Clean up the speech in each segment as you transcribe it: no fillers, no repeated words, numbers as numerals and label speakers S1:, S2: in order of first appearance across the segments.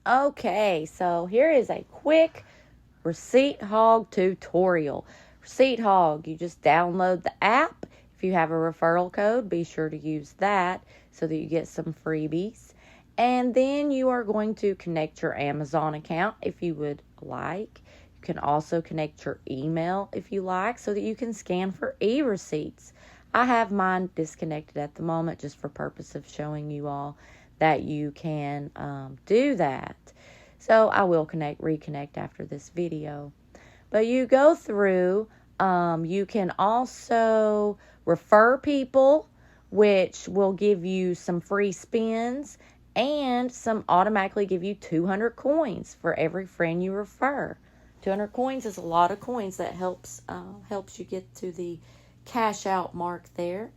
S1: Okay, so here is a quick Receipt Hog tutorial. Receipt Hog, you just download the app. If you have a referral code, be sure to use that so that you get some freebies. And then you are going to connect your Amazon account if you would like. You can also connect your email if you like so that you can scan for e-receipts. I have mine disconnected at the moment just for purpose of showing you all that you can do that. So I will reconnect after this video. But you go through, you can also refer people, which will give you some free spins and some automatically give you 200 coins for every friend you refer. 200 coins is a lot of coins that helps you get to the cash out mark there.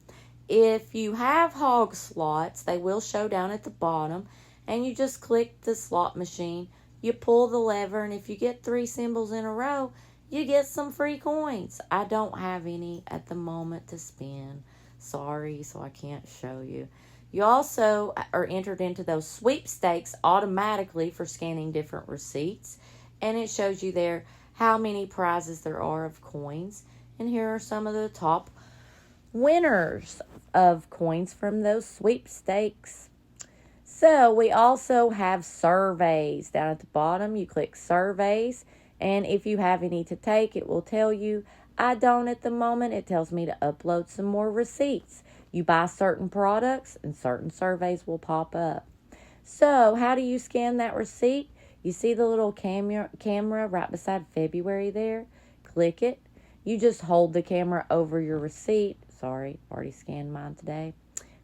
S1: If you have hog slots, they will show down at the bottom, and you just click the slot machine, you pull the lever, and if you get 3 symbols in a row, you get some free coins. I don't have any at the moment to spin. Sorry, so I can't show you. You also are entered into those sweepstakes automatically for scanning different receipts, and it shows you there how many prizes there are of coins, and here are some of the top winners of coins from those sweepstakes. So we also have surveys down at the bottom. You click surveys, and if you have any to take, it will tell you. I don't at the moment. It tells me to upload some more receipts. You buy certain products and certain surveys will pop up. So how do you scan that receipt? You see the little camera right beside February there? Click it. You just hold the camera over your receipt. Sorry, already scanned mine today.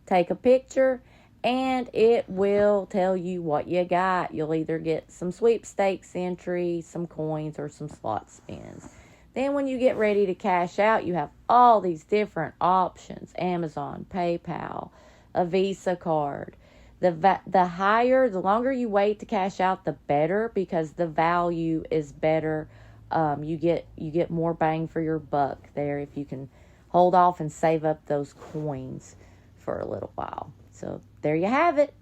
S1: Take a picture, and it will tell you what you got. You'll either get some sweepstakes entry, some coins, or some slot spins. Then when you get ready to cash out, you have all these different options. Amazon, PayPal, a Visa card. The longer you wait to cash out, the better, because the value is better. You get more bang for your buck there if you can hold off and save up those coins for a little while. So there you have it.